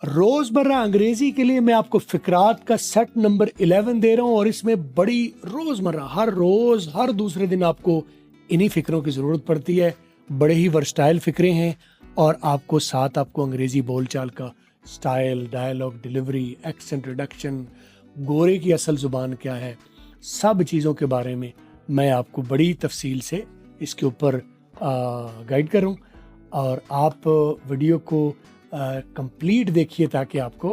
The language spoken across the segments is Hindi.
रोजमर्रा अंग्रेजी के लिए मैं आपको फिकरात का सेट नंबर 11 दे रहा हूं और इसमें बड़ी रोजमर्रा हर रोज हर दूसरे दिन आपको इन्हीं फिक्रों की जरूरत पड़ती है। बड़े ही वर्सटाइल फिक्रे हैं और आपको साथ आपको अंग्रेजी बोलचाल का style, dialogue, delivery, accent reduction, गोरे की असल जुबान क्या है, सब चीज़ों के बारे में मैं आपको बड़ी तफसील से इसके ऊपर गाइड करूं और आप वीडियो को कंप्लीट देखिए ताकि आपको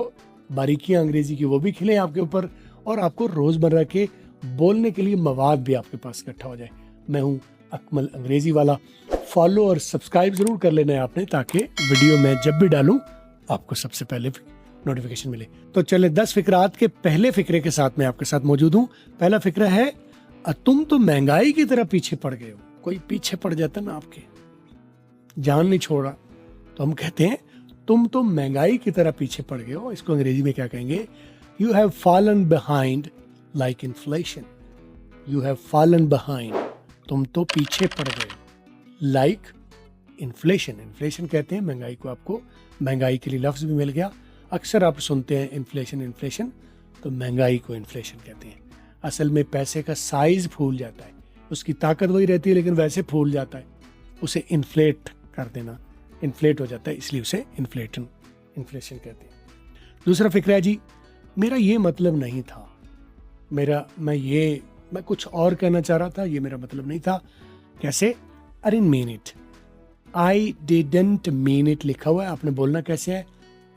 बारीकियां अंग्रेजी की वो भी खिलें आपके ऊपर और आपको रोज़मर्रा के बोलने के लिए मवाद भी आपके पास इकट्ठा हो जाए। मैं हूं अकमल अंग्रेजी वाला। फॉलो और सब्सक्राइब ज़रूर कर लेना है आपने ताकि वीडियो मैं जब भी डालूं आपको सबसे पहले नोटिफिकेशन मिले। तो चले 10 फिक्रात के पहले फिक्रे के साथ मैं आपके साथ मौजूद हूँ। पहला फिक्रा है, तुम तो महंगाई की तरह पीछे पड़ गए हो। कोई पीछे पड़ जाता ना आपके, जान नहीं छोड़ा, तो हम कहते हैं तुम तो महंगाई की तरह पीछे पड़ गए हो। इसको अंग्रेजी में क्या कहेंगे? You have fallen behind like inflation. You have fallen behind, तुम तो पीछे पड़ गए। लाइक इन्फ्लेशन, इन्फ्लेशन कहते हैं महंगाई को। आपको महंगाई के लिए लफ्ज भी मिल गया। अक्सर आप सुनते हैं इन्फ्लेशन इन्फ्लेशन, तो महंगाई को इन्फ्लेशन कहते हैं। असल में पैसे का साइज फूल जाता है, उसकी ताकत वही रहती है लेकिन वैसे फूल जाता है, उसे इन्फ्लेट कर देना, इन्फ्लेट हो जाता है, इसलिए उसे इन्फ्लेशन कहते हैं। दूसरा फिक्रा है जी, मेरा ये मतलब नहीं था, मैं कुछ और कहना चाह रहा था, ये मेरा मतलब नहीं था। कैसे? I didn't mean it. I didn't mean it लिखा हुआ है, आपने बोलना कैसे है?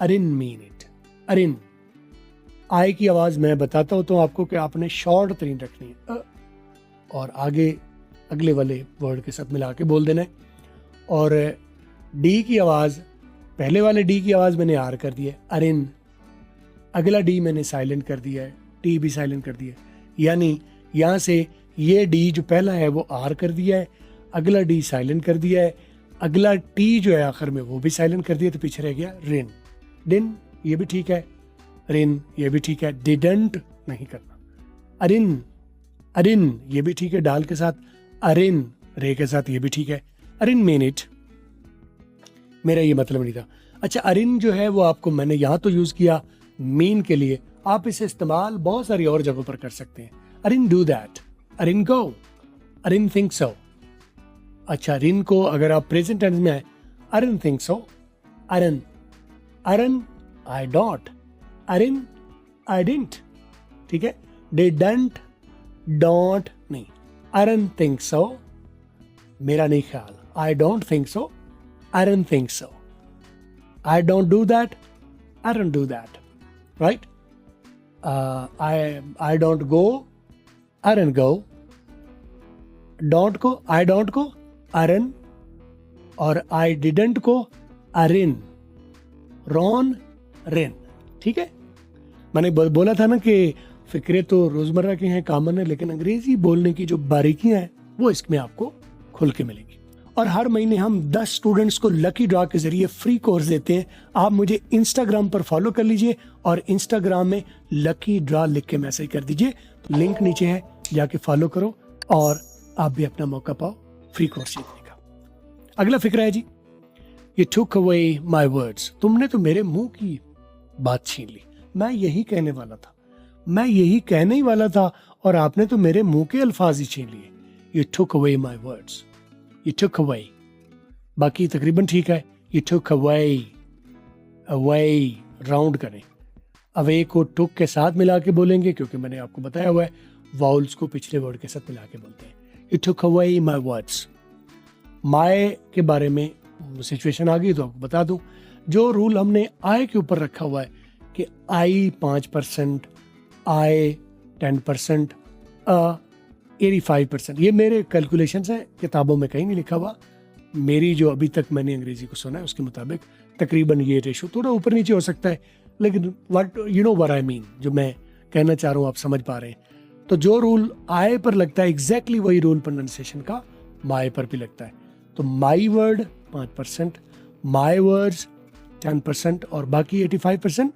I didn't mean it. Arin, I की आवाज मैं बताता हूं तो आपको कि आपने शॉर्ट तरीन रखनी है और आगे अगले वाले वर्ड के साथ मिला के बोल देना है। और डी की आवाज, पहले वाले डी की आवाज मैंने आर कर दी है, अरिन। अगला डी मैंने साइलेंट कर दिया है, टी भी साइलेंट कर दिया है। यानी यहां से ये डी जो पहला है वो आर कर दिया है, अगला डी साइलेंट कर दिया है, अगला टी जो है आखिर में वो भी साइलेंट कर दिया, तो पीछे रह गया रिन। डिन, ये भी ठीक है। रिन, ये भी ठीक है। डिडंट नहीं करना। अरिन, अरिन, ये भी ठीक है डाल के साथ। अरिन, रे के साथ, ये भी ठीक है। अरिन मीन इट, मेरा ये मतलब नहीं था। अच्छा, अरिन जो है वो आपको मैंने यहां तो यूज किया मीन के लिए, आप इसे इस्तेमाल बहुत सारी और जगहों पर कर सकते हैं। Arin do that, Arin go, Arin think so. अच्छा, रिन को अगर आप प्रेजेंट टेंस में है, अरिन थिंक सो, अरन, अरन आई डोंट, अरिन आई डिडंट। ठीक है, डिडंट, डोंट नहीं। अरन थिंक सो, मेरा नहीं ख्याल। I don't think so, Aran think so. I don't do that, Aran do that. Right? I don't go, Aran go. Don't को, आई डोंट को अरन, और आई डिडंट को अरिन। रॉन, रिन। ठीक है, मैंने बोला था ना कि फिक्रे तो रोजमर्रा के हैं, कॉमन है, लेकिन अंग्रेजी बोलने की जो बारीकियां हैं वो इसमें आपको खुल के मिलेगी। और हर महीने हम 10 स्टूडेंट्स को लकी ड्रॉ के जरिए फ्री कोर्स देते हैं। आप मुझे इंस्टाग्राम पर फॉलो कर लीजिए और इंस्टाग्राम में लकी ड्रॉ लिख के मैसेज कर दीजिए, लिंक नीचे है, जाके फॉलो करो और आप भी अपना मौका पाओ फ्री कोर्स जीतने का। अगला फिक्रा है जी, ये टुक अवे माय वर्ड्स। तुमने तो मेरे मुंह की बात छीन ली। मैं यही कहने वाला था, मैं यही कहने ही वाला था और आपने तो मेरे मुंह के अल्फाज ही छीन लिए। You took away my words, you took away, बाकी तकरीबन ठीक है। You took away, away round करें। अवे को टुक के साथ मिला के बोलेंगे क्योंकि मैंने आपको बताया हुआ है वाउल्स को पिछले वर्ड के साथ मिला के बोलते हैं। You took away my words. My के बारे में सिचुएशन आ गई तो आपको बता दूं, जो रूल हमने आय के ऊपर रखा हुआ है कि आई 5%, आय 10%, 85%, ये मेरे कैलकुलेशंस हैं, किताबों में कहीं नहीं लिखा हुआ। मेरी जो अभी तक मैंने अंग्रेजी को सुना है उसके मुताबिक तकरीबन ये रेशो थोड़ा ऊपर नीचे हो सकता है, लेकिन what you know what I mean, जो मैं कहना चाह रहा हूँ आप समझ पा रहे हैं। तो जो रूल आय पर लगता है एग्जैक्टली वही रूल प्रोनाउंसिएशन का माय पर भी लगता है। तो माई वर्ड 5%, माई वर्ड्स 10% और बाकी 85%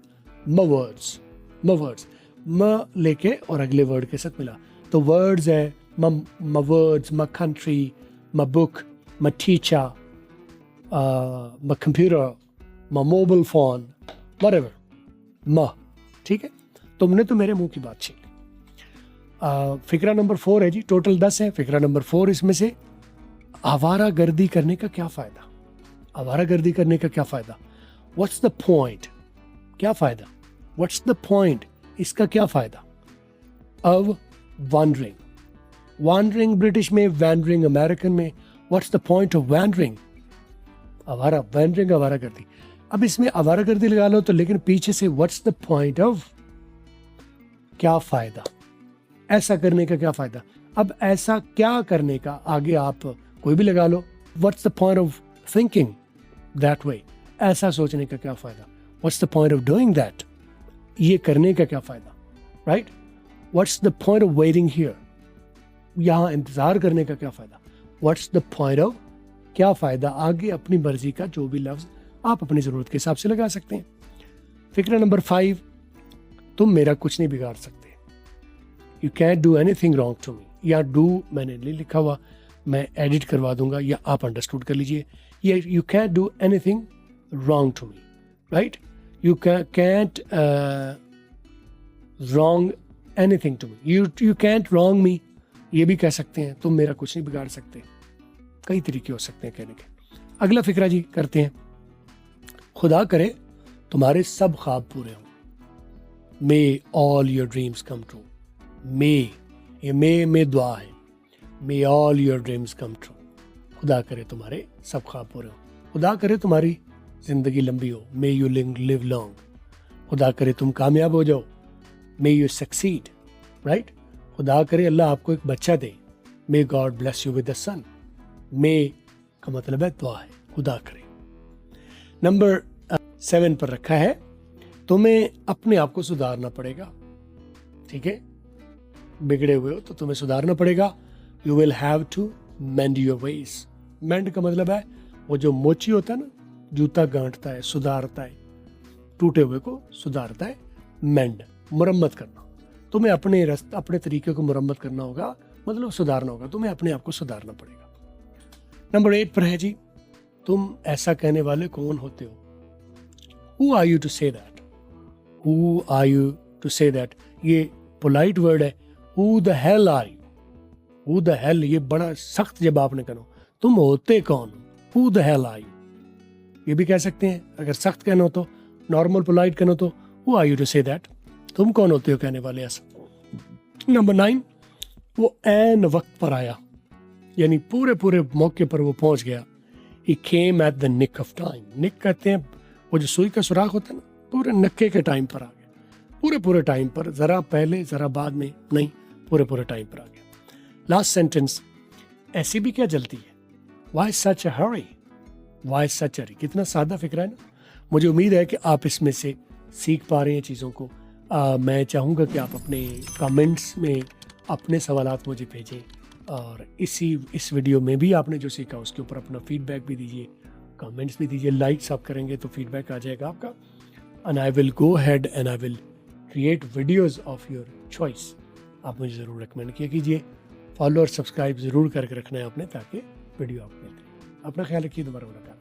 म वर्ड्स, म वर्ड्स, म लेके और अगले वर्ड के साथ मिला। तो वर्ड्स है म वर्ड्स, म कंट्री, म बुक, म टीचर, म कंप्यूटर, म मोबाइल फोन, whatever, माँ, ठीक है। तुमने तो मेरे मुंह की बात छीन ली। फिक्रा नंबर 4 है जी, टोटल 10 है। फिक्रा नंबर 4 इसमें से आवारा गर्दी करने का क्या फायदा? आवारा गर्दी करने का क्या फायदा? What's the point? क्या फायदा? What's the point? इसका क्या फायदा? of wandering. Wandering ब्रिटिश में, wandering अमेरिकन में. What's the point of wandering? आवारा, wandering आवारा गर्दी। अब इसमें आवारा गर्दी लगा लो तो, लेकिन पीछे से what's the point of, क्या फायदा? ऐसा करने का क्या फायदा? अब ऐसा क्या करने का आगे आप कोई भी लगा लो। What's the point of thinking that way? ऐसा सोचने का क्या फायदा? What's the point of doing that? ये करने का क्या फायदा? Right? What's the point of waiting here? यहाँ इंतजार करने का क्या फायदा? What's the point of, क्या फायदा? आगे अपनी मर्जी का जो भी लफ्ज आप अपनी जरूरत के हिसाब से लगा सकते हैं। फिक्रा नंबर 5, तुम मेरा कुछ नहीं बिगाड़ सकते। You can't do anything wrong to me. या do मैंने नहीं लिखा हुआ, मैं एडिट करवा दूंगा, या आप अंडरस्टूड कर लीजिए। ये you can't do anything wrong to me, right? You can't wrong anything to me. You can't wrong me. ये भी कह सकते हैं, तुम मेरा कुछ नहीं बिगाड़ सकते। कई तरीके हो सकते हैं कहने के। अगला फिक्रा जी करते हैं। खुदा करे तुम्हारे सब ख्वाब पूरे हों। May all your dreams come true. May, ये may दुआ है। May all your dreams come true. खुदा करे तुम्हारे सब ख्वाब पूरे हों। खुदा करे तुम्हारी जिंदगी लंबी हो। May you live long. खुदा करे तुम कामयाब हो जाओ। May you succeed, right? खुदा करे अल्लाह आपको एक बच्चा दे। May God bless you with a son. May का मतलब है दुआ है, खुदा करे। नंबर 7 पर रखा है, तुम्हें अपने आप को सुधारना पड़ेगा। ठीक है, बिगड़े हुए हो तो तुम्हें सुधारना पड़ेगा। You will have to mend your ways. Mend का मतलब है वो जो मोची होता है ना, जूता गांठता है, सुधारता है, टूटे हुए को सुधारता है। मेंड, मुरम्मत करना। तुम्हें अपने तरीके को मुरम्मत करना होगा, मतलब सुधारना होगा। तुम्हें अपने आप को सुधारना पड़ेगा। नंबर 8 पर है जी, तुम ऐसा कहने वाले कौन होते हो? Who are you to say that? Who are you to say that? ये पोलाइट वर्ड है। Who the hell are you? Who the hell, ये बड़ा सख्त जब आपने कहो, तुम होते कौन हो? Who the hell are you? ये भी कह सकते हैं। अगर सख्त कहना हो तो, नॉर्मल पोलाइट कहना हो तो Who are you to say that? तुम कौन होते हो कहने वाले ऐसा। नंबर 9, वो ऐन वक्त पर आया, यानी पूरे मौके पर वो पहुंच गया। He came at the nick of time. निक कहते हैं वो जो सुई का सुराख होता है ना, पूरे नक्के के टाइम पर आ गया। पूरे टाइम पर, जरा पहले जरा बाद में नहीं, पूरे टाइम पर आ गया। लास्ट सेंटेंस, ऐसी भी क्या जल्दी है? Why such a hurry? Why such a hurry? कितना सादा फिक्रा है ना। मुझे उम्मीद है कि आप इसमें से सीख पा रहे हैं चीज़ों को। मैं चाहूँगा कि आप अपने कमेंट्स में अपने सवालात मुझे भेजें, और इस वीडियो में भी आपने जो सीखा उसके ऊपर अपना फीडबैक भी दीजिए, कमेंट्स भी दीजिए। लाइक्स आप करेंगे तो फीडबैक आ जाएगा आपका। And I will go had and I will create videos of your choice. आप मुझे ज़रूर रिकमेंड किया कीजिए। फॉलो और सब्सक्राइब ज़रूर करके रखना है आपने, ताकि वीडियो आपको मिलते। अपना ख्याल रखिए, दोबारा मुलाकात।